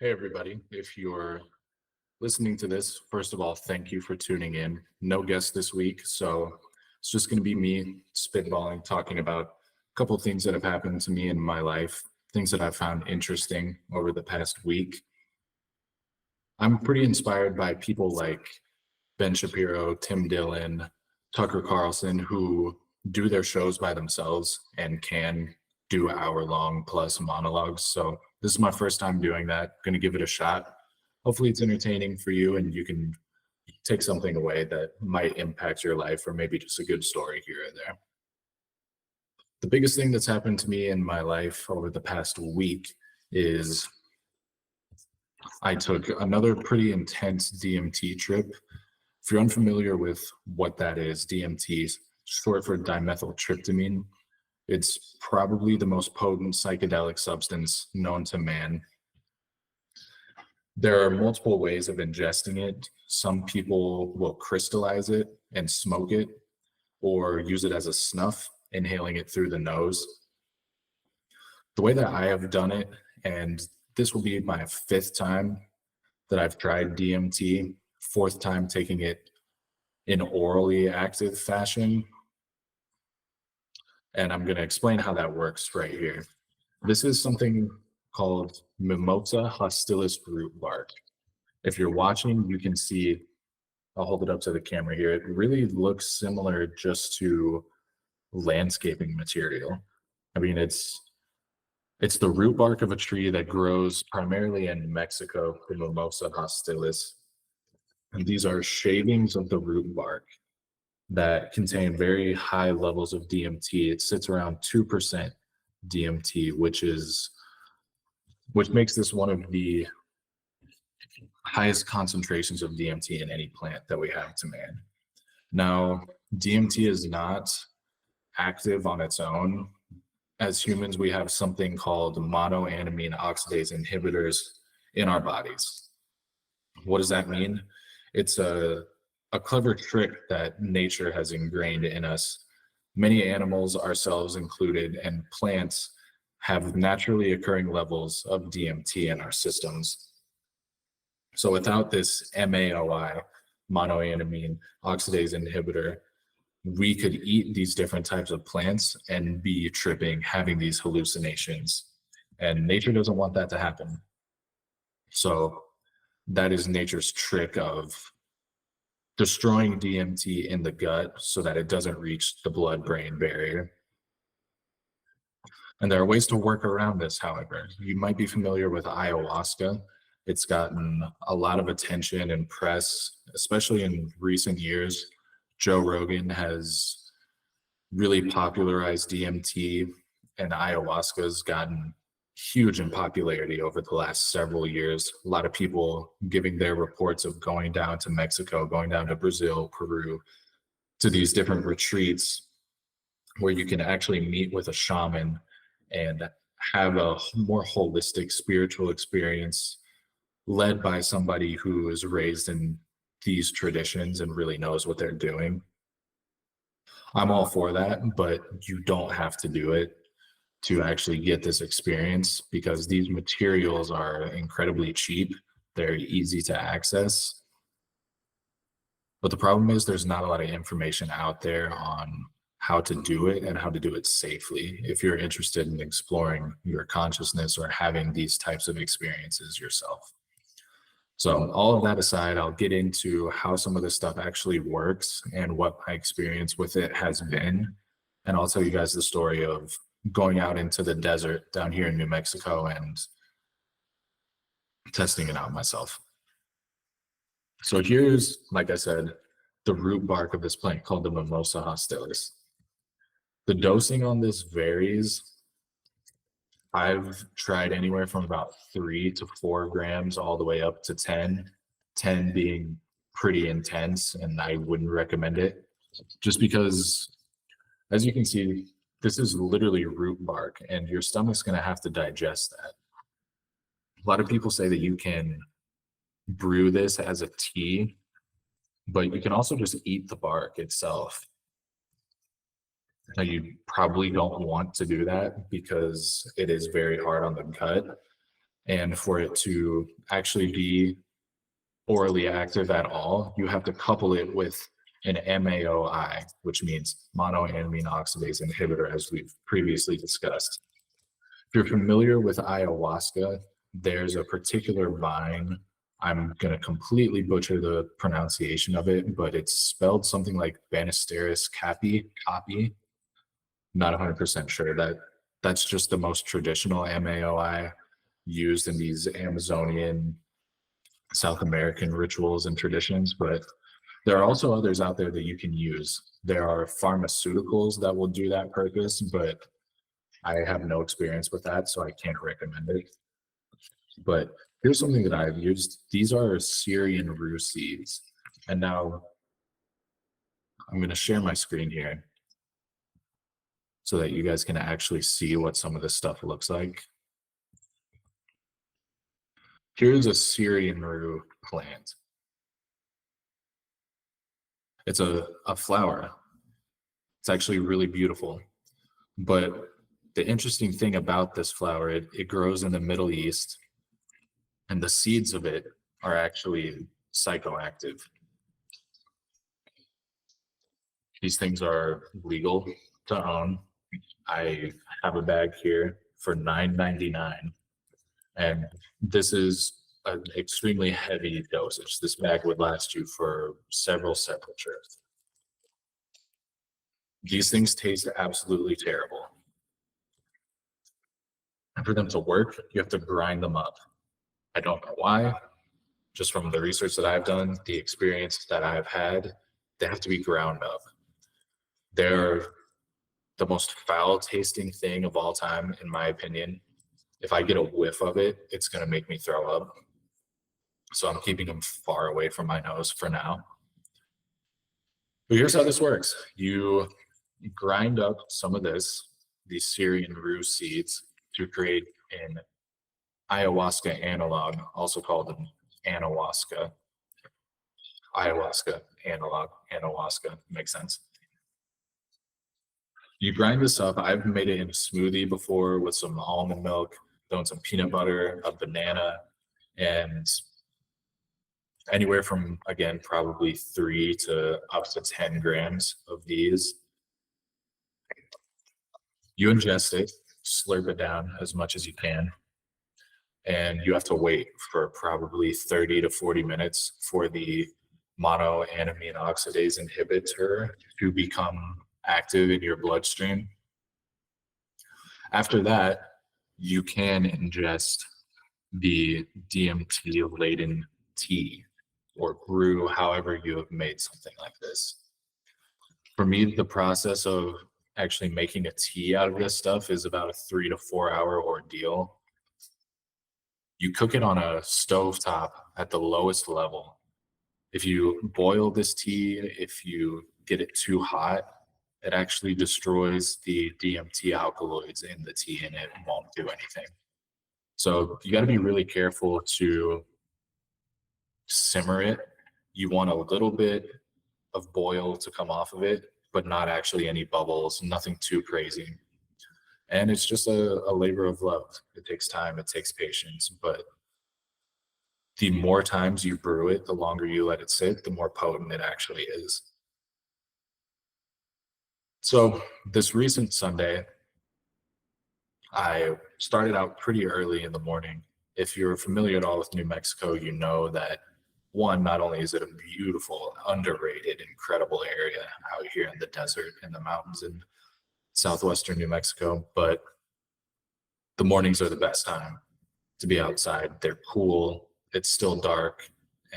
Hey, everybody. If you're listening to this, first of all, thank you for tuning in. No guest this week, so it's just going to be me spitballing, talking about a couple of things that have happened to me in my life, things that I've found interesting over the past week. I'm pretty inspired by people like Ben Shapiro, Tim Dillon, Tucker Carlson, who do their shows by themselves and can do hour-long plus monologues. So this is my first time doing that. Going to give it a shot. Hopefully it's entertaining for you and you can take something away that might impact your life, or maybe just a good story here or there. The biggest thing that's happened to me in my life over the past week is I took another pretty intense DMT trip. If you're unfamiliar with what that is, DMT is short for dimethyltryptamine. It's probably the most potent psychedelic substance known to man. There are multiple ways of ingesting it. Some people will crystallize it and smoke it, or use it as a snuff, inhaling it through the nose. The way that I have done it, and this will be my fifth time that I've tried DMT, fourth time taking it in orally active fashion. And I'm going to explain how that works right here. This is something called Mimosa hostilis root bark. If you're watching, you can see, I'll hold it up to the camera here. It really looks similar just to landscaping material. I mean, it's the root bark of a tree that grows primarily in Mexico, the Mimosa hostilis. And these are shavings of the root bark that contain very high levels of DMT. It sits around 2% DMT, which makes this one of the highest concentrations of DMT in any plant that we have to man. Now, DMT is not active on its own. As humans, we have something called monoamine oxidase inhibitors in our bodies. What does that mean? It's a clever trick that nature has ingrained in us. Many animals, ourselves included, and plants have naturally occurring levels of DMT in our systems. So without this MAOI, monoamine oxidase inhibitor, we could eat these different types of plants and be tripping, having these hallucinations. And nature doesn't want that to happen. So that is nature's trick of destroying DMT in the gut so that it doesn't reach the blood-brain barrier. And there are ways to work around this, however. You might be familiar with ayahuasca. It's gotten a lot of attention and press, especially in recent years. Joe Rogan has really popularized DMT, and ayahuasca has gotten huge in popularity over the last several years. A lot of people giving their reports of going down to Mexico, going down to Brazil, Peru, to these different retreats where you can actually meet with a shaman and have a more holistic spiritual experience led by somebody who is raised in these traditions and really knows what they're doing. I'm all for that, but you don't have to do it to actually get this experience, because these materials are incredibly cheap. They're easy to access. But the problem is there's not a lot of information out there on how to do it and how to do it safely if you're interested in exploring your consciousness or having these types of experiences yourself. So all of that aside, I'll get into how some of this stuff actually works and what my experience with it has been. And I'll tell you guys the story of going out into the desert down here in New Mexico and testing it out myself. So here's, like I said, the root bark of this plant called the Mimosa hostilis. The dosing on this varies. I've tried anywhere from about 3 to 4 grams all the way up to 10 being pretty intense, and I wouldn't recommend it just because, as you can see, this is literally root bark and your stomach's going to have to digest that. A lot of people say that you can brew this as a tea, but you can also just eat the bark itself. Now, you probably don't want to do that because it is very hard on the gut And for it to actually be orally active at all, you have to couple it with an MAOI, which means monoamine oxidase inhibitor, as we've previously discussed. If you're familiar with ayahuasca, there's a particular vine. I'm going to completely butcher the pronunciation of it, but it's spelled something like Banisteris capi. Not 100% sure. That's just the most traditional MAOI used in these Amazonian, South American rituals and traditions, but there are also others out there that you can use. There are pharmaceuticals that will do that purpose, but I have no experience with that, so I can't recommend it. But here's something that I've used. These are Syrian rue seeds. And now I'm going to share my screen here so that you guys can actually see what some of this stuff looks like. Here's a Syrian rue plant. It's a flower. It's actually really beautiful. But the interesting thing about this flower, it grows in the Middle East, and the seeds of it are actually psychoactive. These things are legal to own. I have a bag here for $9.99, and this is an extremely heavy dosage. This bag would last you for several trips. These things taste absolutely terrible. And for them to work, you have to grind them up. I don't know why. Just from the research that I've done, the experience that I've had, they have to be ground up. They're the most foul tasting thing of all time, in my opinion. If I get a whiff of it, it's going to make me throw up. So I'm keeping them far away from my nose for now. But here's how this works. You grind up some of these Syrian rue seeds, to create an ayahuasca analog, also called an anahuasca. Ayahuasca analog, anahuasca, makes sense. You grind this up. I've made it in a smoothie before with some almond milk, thrown some peanut butter, a banana, and anywhere from, again, probably 3 to up to 10 grams of these. You ingest it, slurp it down as much as you can, and you have to wait for probably 30 to 40 minutes for the monoamine oxidase inhibitor to become active in your bloodstream. After that, you can ingest the DMT laden tea or brew, however you have made something like this. For me, the process of actually making a tea out of this stuff is about a 3 to 4 hour ordeal. You cook it on a stovetop at the lowest level. If you boil this tea, if you get it too hot, it actually destroys the DMT alkaloids in the tea and it won't do anything. So you got to be really careful to simmer it. You want a little bit of boil to come off of it, but not actually any bubbles, nothing too crazy. And it's just a labor of love. It takes time, it takes patience, but the more times you brew it, the longer you let it sit, the more potent it actually is. So this recent Sunday, I started out pretty early in the morning. If you're familiar at all with New Mexico, you know that one, not only is it a beautiful, underrated, incredible area out here in the desert, in the mountains in southwestern New Mexico, but the mornings are the best time to be outside. They're cool, it's still dark,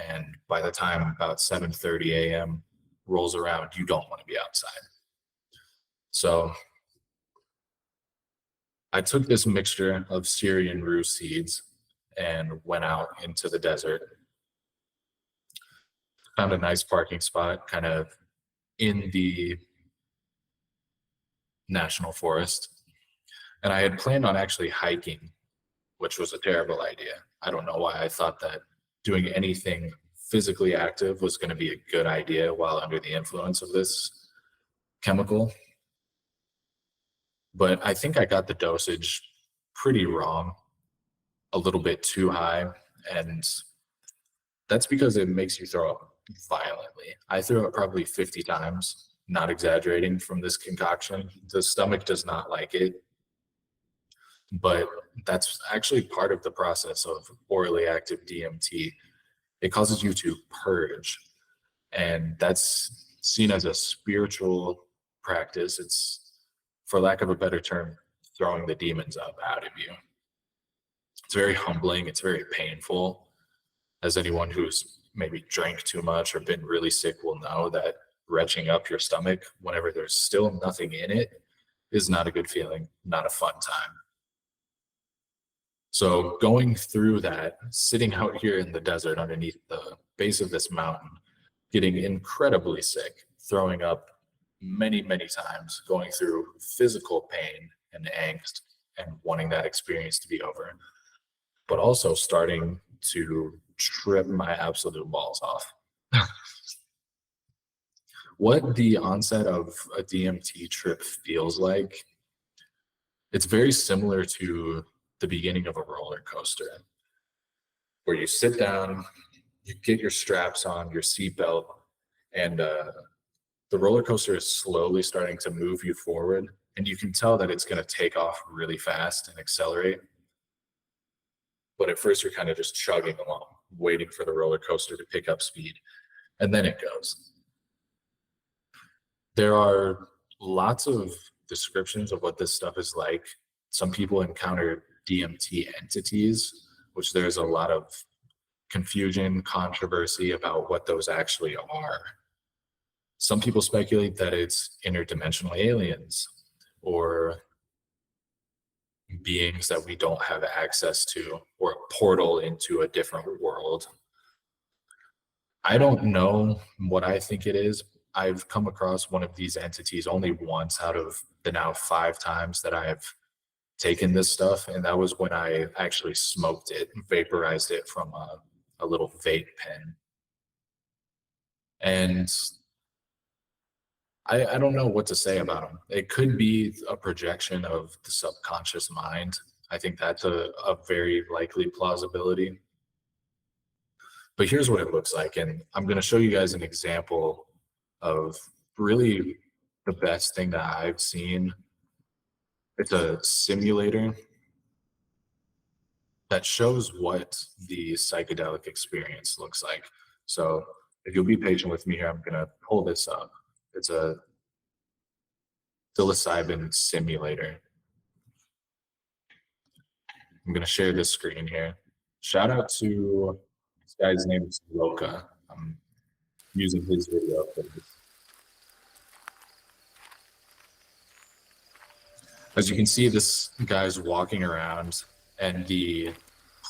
and by the time about 7:30 a.m. rolls around, you don't want to be outside. So I took this mixture of Syrian rue seeds and went out into the desert. Found a nice parking spot kind of in the national forest. And I had planned on actually hiking, which was a terrible idea. I don't know why I thought that doing anything physically active was going to be a good idea while under the influence of this chemical. But I think I got the dosage pretty wrong. a little bit too high, and that's because it makes you throw up violently. I threw up probably 50 times, not exaggerating, from this concoction. The stomach does not like it, but that's actually part of the process of orally active DMT. It causes you to purge, and that's seen as a spiritual practice. It's, for lack of a better term, throwing the demons up out of you. It's very humbling. It's very painful. As anyone who's maybe drank too much or been really sick will know, that retching up your stomach whenever there's still nothing in it is not a good feeling, not a fun time. So going through that, sitting out here in the desert underneath the base of this mountain, getting incredibly sick, throwing up many, many times, going through physical pain and angst and wanting that experience to be over, but also starting to trip my absolute balls off. What the onset of a DMT trip feels like, it's very similar to the beginning of a roller coaster, where you sit down, you get your straps on, your seatbelt, and the roller coaster is slowly starting to move you forward, and you can tell that it's going to take off really fast and accelerate. But at first, you're kind of just chugging along, waiting for the roller coaster to pick up speed, and then it goes. There are lots of descriptions of what this stuff is like. Some people encounter DMT entities, which there's a lot of confusion, controversy about what those actually are. Some people speculate that it's interdimensional aliens or beings that we don't have access to, or a portal into a different world. I don't know what I think it is. I've come across one of these entities only once out of the now 5 times that I have taken this stuff, and that was when I actually smoked it, vaporized it from a little vape pen. And I don't know what to say about them. It could be a projection of the subconscious mind. I think that's a very likely plausibility. But here's what it looks like, and I'm going to show you guys an example of really the best thing that I've seen. It's a simulator that shows what the psychedelic experience looks like. So if you'll be patient with me here, I'm going to pull this up. It's a psilocybin simulator. I'm going to share this screen here. Shout out to this guy's name is Loka. I'm using his video for this. As you can see, this guy's walking around, and the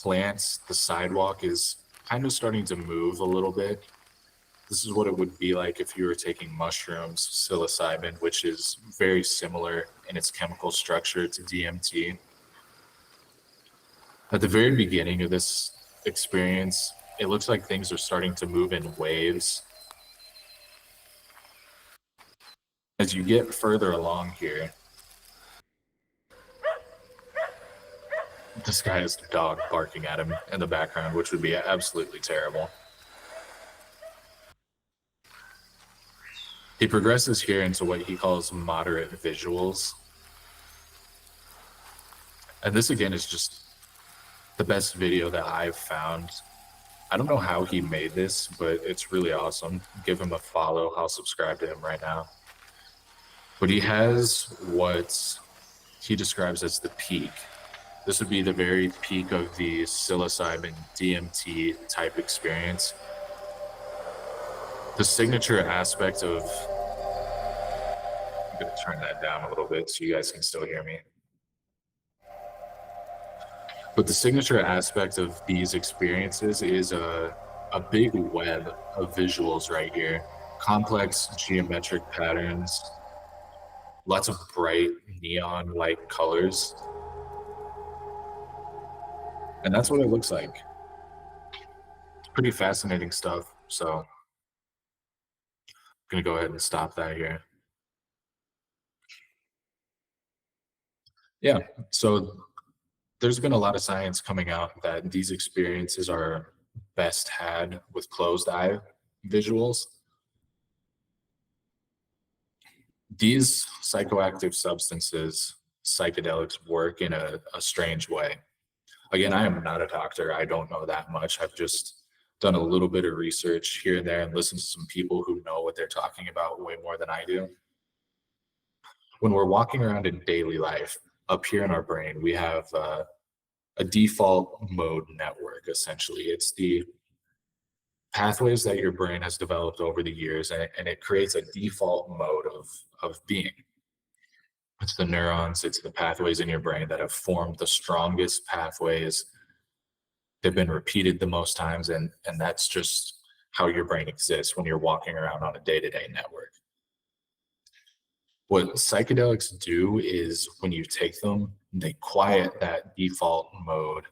plants, the sidewalk is kind of starting to move a little bit. This is what it would be like if you were taking mushrooms, psilocybin, which is very similar in its chemical structure to DMT. At the very beginning of this experience, it looks like things are starting to move in waves. As you get further along here, this guy has a dog barking at him in the background, which would be absolutely terrible. He progresses here into what he calls moderate visuals. And this, again, is just the best video that I've found. I don't know how he made this, but it's really awesome. Give him a follow. I'll subscribe to him right now. But he has what he describes as the peak. This would be the very peak of the psilocybin DMT type experience. The signature aspect of, I'm going to turn that down a little bit so you guys can still hear me. But the signature aspect of these experiences is a big web of visuals right here. Complex geometric patterns, lots of bright neon light colors. And that's what it looks like. It's pretty fascinating stuff. So I'm going to go ahead and stop that here. Yeah, so there's been a lot of science coming out that these experiences are best had with closed eye visuals. These psychoactive substances, psychedelics, work in a strange way. Again, I am not a doctor. I don't know that much. I've just done a little bit of research here and there and listened to some people who know what they're talking about way more than I do. When we're walking around in daily life, up here in our brain, we have a default mode network, essentially. It's the pathways that your brain has developed over the years, and it creates a default mode of being. It's the neurons, it's the pathways in your brain that have formed the strongest pathways. They've been repeated the most times, and that's just how your brain exists when you're walking around on a day-to-day network. What psychedelics do is when you take them, they quiet that default mode,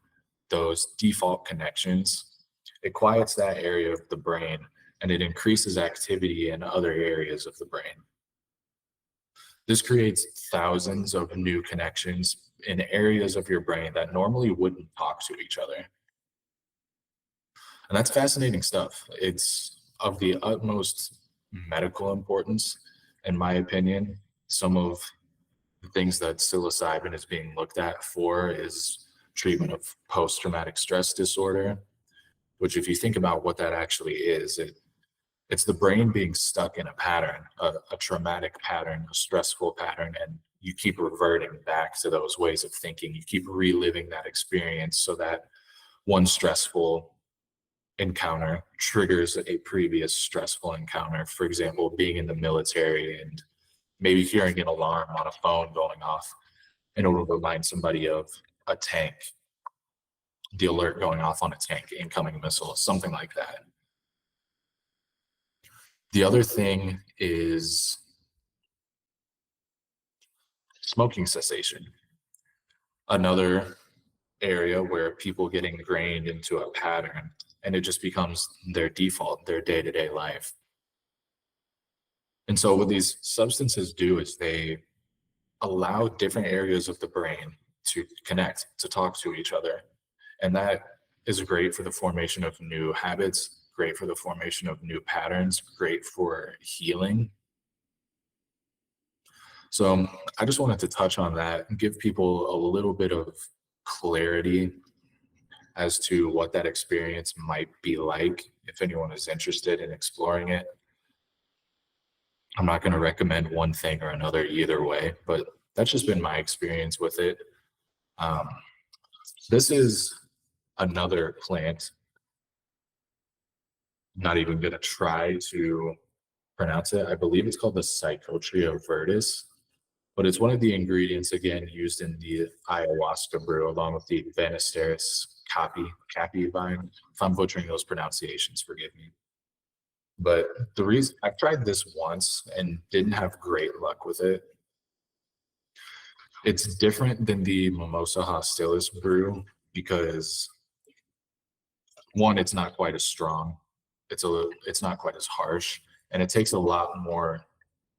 those default connections. It quiets that area of the brain and it increases activity in other areas of the brain. This creates thousands of new connections in areas of your brain that normally wouldn't talk to each other. And that's fascinating stuff. It's of the utmost medical importance, in my opinion. Some of the things that psilocybin is being looked at for is treatment of post-traumatic stress disorder, which if you think about what that actually is, it's the brain being stuck in a pattern, a traumatic pattern, a stressful pattern, and you keep reverting back to those ways of thinking. You keep reliving that experience so that one stressful encounter triggers a previous stressful encounter. For example, being in the military and maybe hearing an alarm on a phone going off, and it will remind somebody of a tank, the alert going off on a tank, incoming missile, something like that. The other thing is smoking cessation. Another area where people get ingrained into a pattern and it just becomes their default, their day-to-day life. And so what these substances do is they allow different areas of the brain to connect, to talk to each other. And that is great for the formation of new habits, great for the formation of new patterns, great for healing. So I just wanted to touch on that and give people a little bit of clarity as to what that experience might be like if anyone is interested in exploring it. I'm not going to recommend one thing or another either way, but that's just been my experience with it. This is another plant. I'm not even going to try to pronounce it. I believe it's called the Psychotria verdis, but it's one of the ingredients, again, used in the ayahuasca brew, along with the Banisteris capi vine. If I'm butchering those pronunciations, forgive me. But the reason I've tried this once and didn't have great luck with it. It's different than the Mimosa Hostilis brew because one, it's not quite as strong. It's not quite as harsh, and it takes a lot more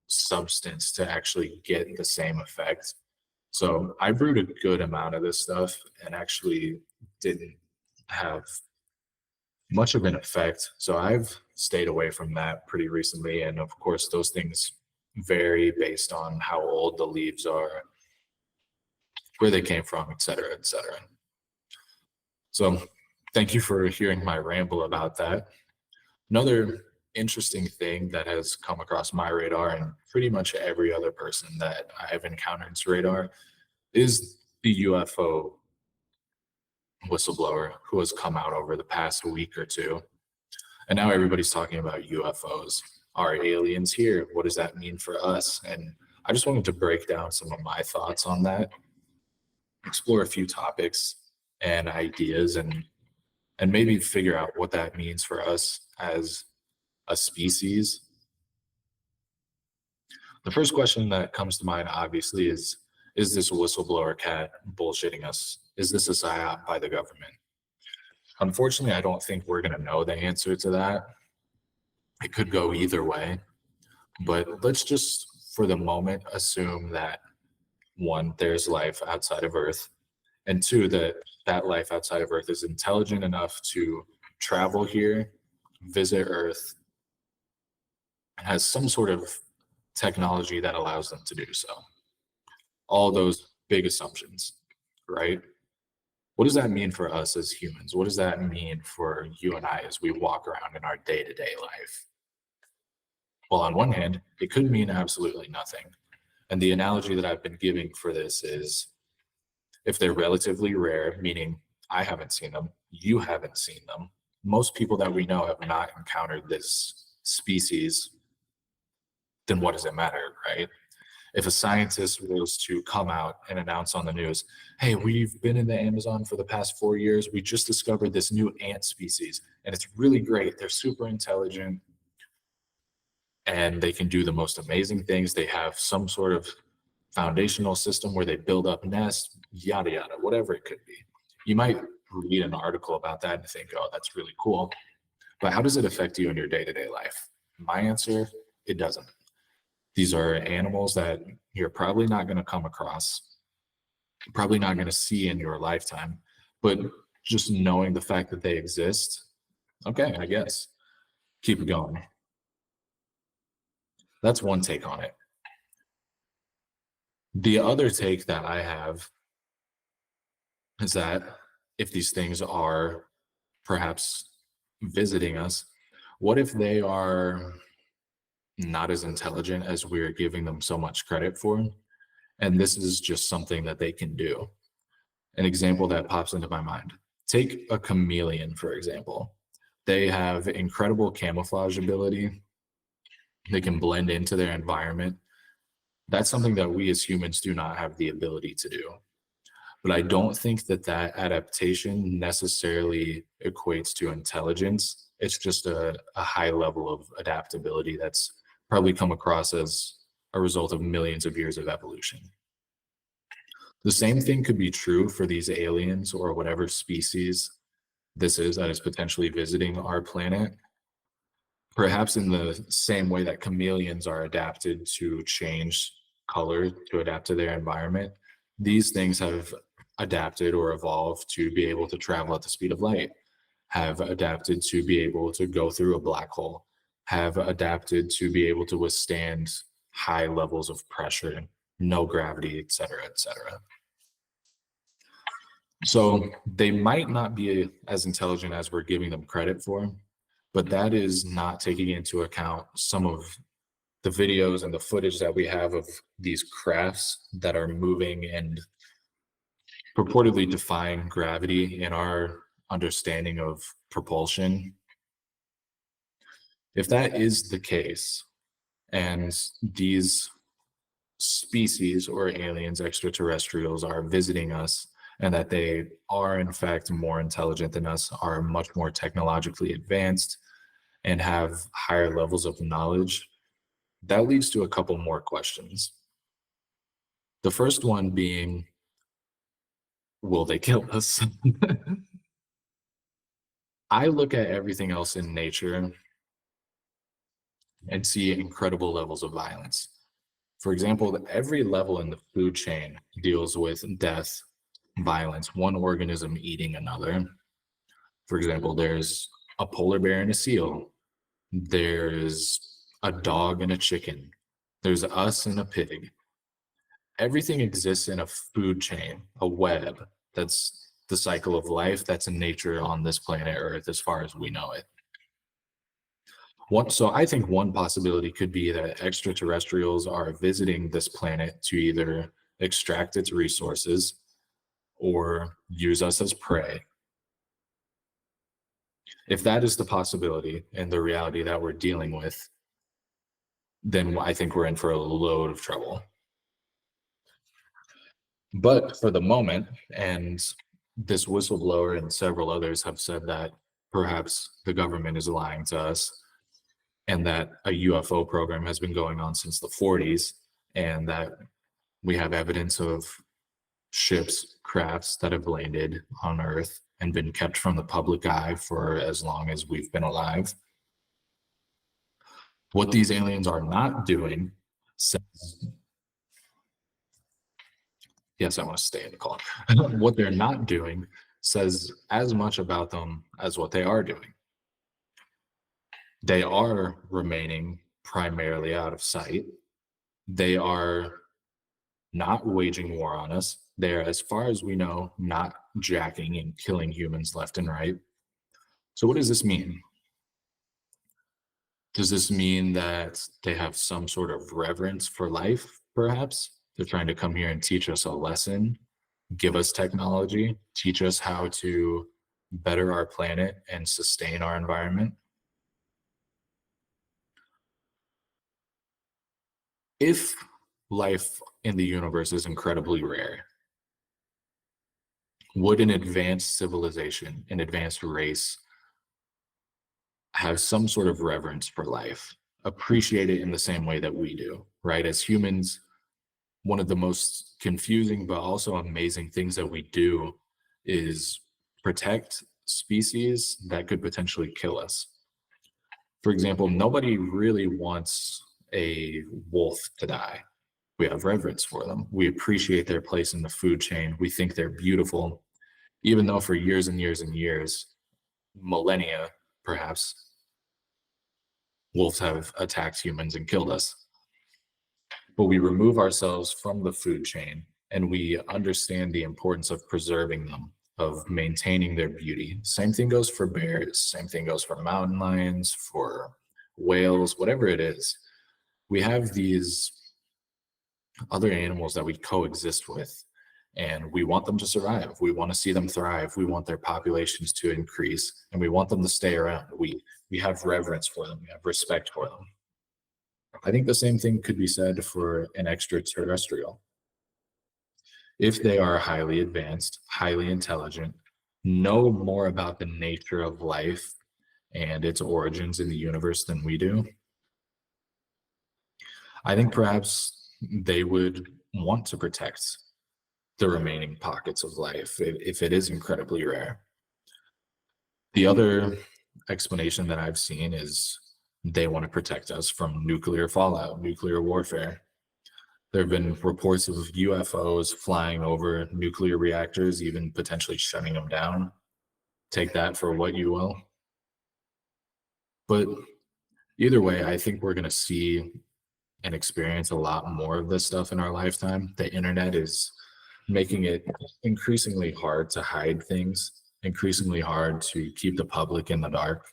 substance to actually get the same effect. So I brewed a good amount of this stuff and actually didn't have much of an effect. So I've stayed away from that pretty recently. And of course, those things vary based on how old the leaves are, where they came from, et cetera, et cetera. So thank you for hearing my ramble about that. Another interesting thing that has come across my radar and pretty much every other person that I've encountered's radar is the UFO whistleblower who has come out over the past week or two. And now everybody's talking about UFOs. Are aliens here? What does that mean for us? And I just wanted to break down some of my thoughts on that, explore a few topics and ideas, and maybe figure out what that means for us as a species. The first question that comes to mind, obviously, is this whistleblower cat bullshitting us? Is this a psyop by the government? Unfortunately, I don't think we're going to know the answer to that. It could go either way. But let's just, for the moment, assume that one, there's life outside of Earth, and two, that life outside of Earth is intelligent enough to travel here, visit Earth, and has some sort of technology that allows them to do so. All those big assumptions, right? What does that mean for us as humans? What does that mean for you and I as we walk around in our day-to-day life? Well, on one hand, it could mean absolutely nothing. And the analogy that I've been giving for this is if they're relatively rare, meaning I haven't seen them, you haven't seen them, most people that we know have not encountered this species, then what does it matter, right? If a scientist was to come out and announce on the news, hey, we've been in the Amazon for the past 4 years, we just discovered this new ant species, and it's really great. They're super intelligent, and they can do the most amazing things. They have some sort of foundational system where they build up nests, yada, yada, whatever it could be. You might read an article about that and think, oh, that's really cool. But how does it affect you in your day-to-day life? My answer, it doesn't. These are animals that you're probably not going to come across, probably not going to see in your lifetime, but just knowing the fact that they exist, okay, I guess, keep it going. That's one take on it. The other take that I have is that if these things are perhaps visiting us, what if they are not as intelligent as we're giving them so much credit for? And this is just something that they can do. An example that pops into my mind. Take a chameleon, for example. They have incredible camouflage ability. They can blend into their environment. That's something that we as humans do not have the ability to do. But I don't think that adaptation necessarily equates to intelligence. It's just a high level of adaptability that's probably come across as a result of millions of years of evolution. The same thing could be true for these aliens or whatever species this is that is potentially visiting our planet. Perhaps in the same way that chameleons are adapted to change color to adapt to their environment, these things have adapted or evolved to be able to travel at the speed of light, have adapted to be able to go through a black hole, have adapted to be able to withstand high levels of pressure, no gravity, et cetera, et cetera. So they might not be as intelligent as we're giving them credit for, but that is not taking into account some of the videos and the footage that we have of these crafts that are moving and purportedly defying gravity in our understanding of propulsion. If that is the case, and these species or aliens, extraterrestrials, are visiting us, and that they are in fact more intelligent than us, are much more technologically advanced, and have higher levels of knowledge, that leads to a couple more questions. The first one being, will they kill us? I look at everything else in nature and see incredible levels of violence. For example, every level in the food chain deals with death, violence, one organism eating another. For example, there's a polar bear and a seal. There's a dog and a chicken. There's us and a pig. Everything exists in a food chain, a web. That's the cycle of life. That's in nature on this planet Earth as far as we know it. So I think one possibility could be that extraterrestrials are visiting this planet to either extract its resources or use us as prey. If that is the possibility and the reality that we're dealing with, then I think we're in for a load of trouble. But for the moment, and this whistleblower and several others have said that perhaps the government is lying to us, and that a UFO program has been going on since the 40s, and that we have evidence of ships, crafts that have landed on Earth and been kept from the public eye for as long as we've been alive. What these aliens are not doing Yes, I want to stay in the call. What they're not doing says as much about them as what they are doing. They are remaining primarily out of sight. They are not waging war on us. They're, as far as we know, not jacking and killing humans left and right. So what does this mean? Does this mean that they have some sort of reverence for life, perhaps? They're trying to come here and teach us a lesson, give us technology, teach us how to better our planet and sustain our environment. If life in the universe is incredibly rare, would an advanced civilization, an advanced race, have some sort of reverence for life, appreciate it in the same way that we do, right? As humans, one of the most confusing but also amazing things that we do is protect species that could potentially kill us. For example, nobody really wants a wolf to die. We have reverence for them. We appreciate their place in the food chain. We think they're beautiful, even though for years and years and years, millennia perhaps, wolves have attacked humans and killed us. But we remove ourselves from the food chain and we understand the importance of preserving them, of maintaining their beauty. Same thing goes for bears, same thing goes for mountain lions, for whales, whatever it is. We have these other animals that we coexist with, and we want them to survive. We want to see them thrive. We want their populations to increase, and we want them to stay around. We have reverence for them. We have respect for them. I think the same thing could be said for an extraterrestrial. If they are highly advanced, highly intelligent, know more about the nature of life and its origins in the universe than we do, I think perhaps they would want to protect the remaining pockets of life if it is incredibly rare. The other explanation that I've seen is they want to protect us from nuclear fallout, nuclear warfare. There have been reports of UFOs flying over nuclear reactors, even potentially shutting them down. Take that for what you will. But either way, I think we're going to see and experience a lot more of this stuff in our lifetime. The internet is making it increasingly hard to hide things, increasingly hard to keep the public in the dark.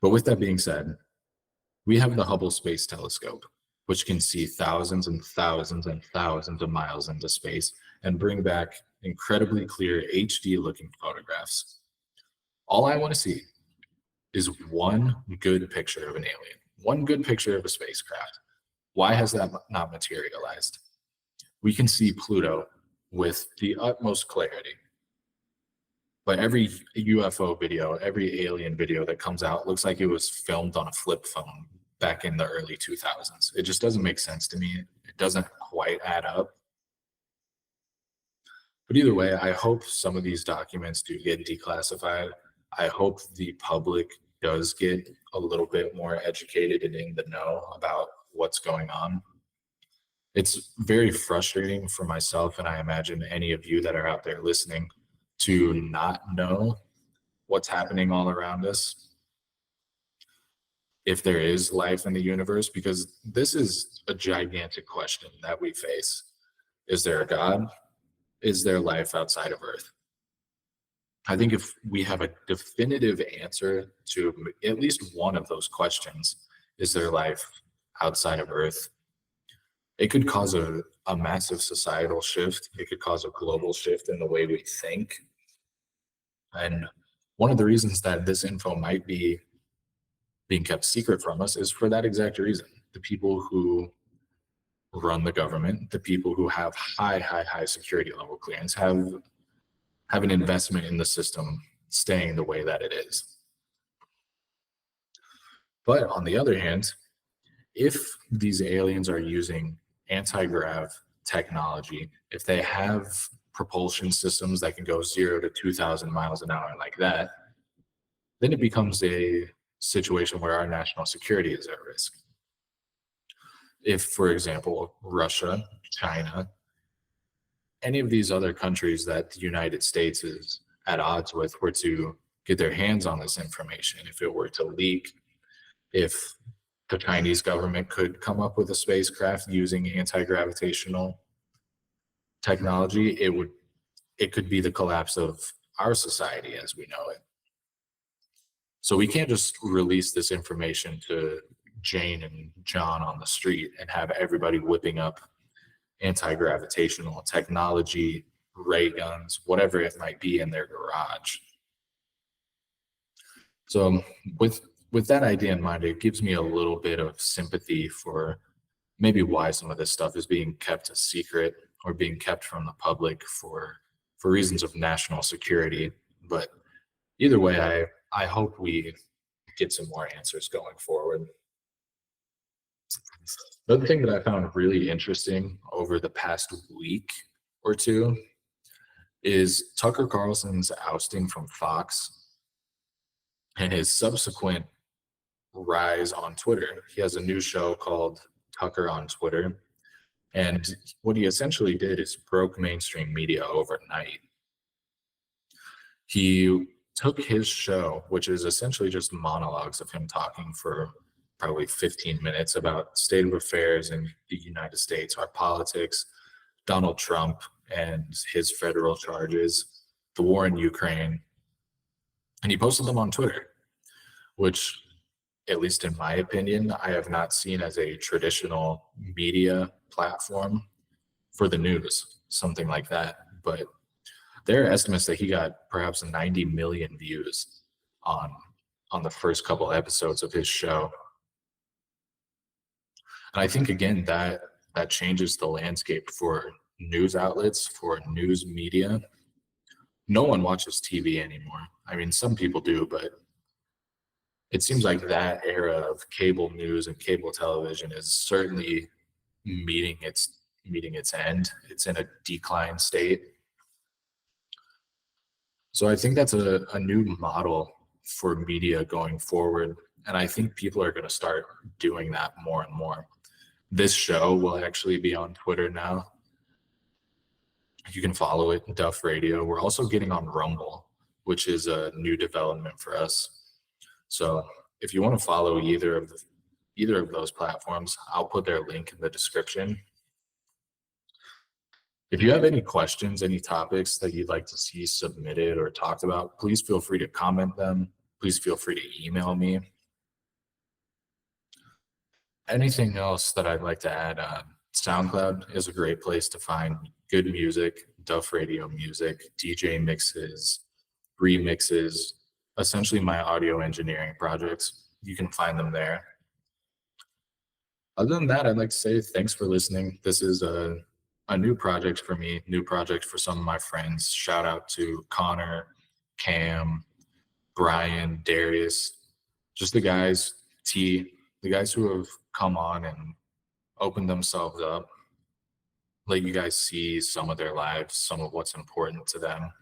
But with that being said, we have the Hubble Space Telescope, which can see thousands and thousands and thousands of miles into space and bring back incredibly clear HD-looking photographs. All I want to see is one good picture of an alien, one good picture of a spacecraft. Why has that not materialized? We can see Pluto with the utmost clarity. But every UFO video, every alien video that comes out looks like it was filmed on a flip phone back in the early 2000s. It just doesn't make sense to me. It doesn't quite add up. But either way, I hope some of these documents do get declassified. I hope the public does get a little bit more educated and in the know about what's going on. It's very frustrating for myself, and I imagine any of you that are out there listening, to not know what's happening all around us, if there is life in the universe, because this is a gigantic question that we face. Is there a God? Is there life outside of Earth? I think if we have a definitive answer to at least one of those questions, is there life outside of Earth? It could cause a massive societal shift. It could cause a global shift in the way we think. And one of the reasons that this info might be being kept secret from us is for that exact reason. The people who run the government, the people who have high security level clearance have an investment in the system staying the way that it is. But on the other hand, if these aliens are using anti-grav technology, if they have propulsion systems that can go 0 to 2,000 miles an hour like that, then it becomes a situation where our national security is at risk. If, for example, Russia, China, any of these other countries that the United States is at odds with were to get their hands on this information, if it were to leak, if the Chinese government could come up with a spacecraft using anti-gravitational technology, it could be the collapse of our society as we know it. So we can't just release this information to Jane and John on the street and have everybody whipping up anti-gravitational technology, ray guns, whatever it might be in their garage. So with that idea in mind, it gives me a little bit of sympathy for maybe why some of this stuff is being kept a secret or being kept from the public for reasons of national security. But either way, I hope we get some more answers going forward. The other thing that I found really interesting over the past week or two is Tucker Carlson's ousting from Fox and his subsequent rise on Twitter. He has a new show called Tucker on Twitter. And what he essentially did is broke mainstream media overnight. He took his show, which is essentially just monologues of him talking for probably 15 minutes about state of affairs in the United States, our politics, Donald Trump and his federal charges, the war in Ukraine. And he posted them on Twitter, which, at least in my opinion, I have not seen as a traditional media platform for the news, something like that. But there are estimates that he got perhaps 90 million views on the first couple episodes of his show. And I think, again, that changes the landscape for news outlets, for news media. No one watches TV anymore. I mean, some people do, but it seems like that era of cable news and cable television is certainly meeting its end. It's in a decline state. So I think that's a new model for media going forward. And I think people are going to start doing that more and more. This show will actually be on Twitter now. You can follow it, Duff Radio. We're also getting on Rumble, which is a new development for us. So if you want to follow either of those platforms, I'll put their link in the description. If you have any questions, any topics that you'd like to see submitted or talked about, please feel free to comment them. Please feel free to email me. Anything else that I'd like to add, SoundCloud is a great place to find good music, Duff Radio music, DJ mixes, remixes, essentially my audio engineering projects. You can find them there. Other than that, I'd like to say thanks for listening. This is a new project for me, new project for some of my friends. Shout out to Connor, Cam, Brian, Darius, just the guys, the guys who have come on and opened themselves up, let you guys see some of their lives, some of what's important to them,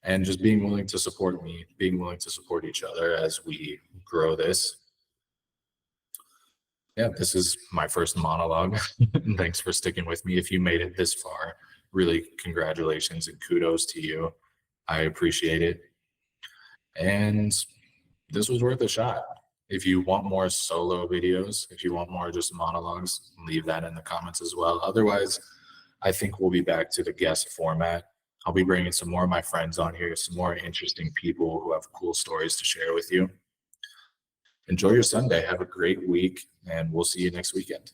and just being willing to support me, being willing to support each other as we grow this. Yeah, this is my first monologue. Thanks for sticking with me. If you made it this far, really congratulations and kudos to you. I appreciate it. And this was worth a shot. If you want more solo videos, if you want more just monologues, leave that in the comments as well. Otherwise, I think we'll be back to the guest format. I'll be bringing some more of my friends on here, some more interesting people who have cool stories to share with you. Enjoy your Sunday. Have a great week, and we'll see you next weekend.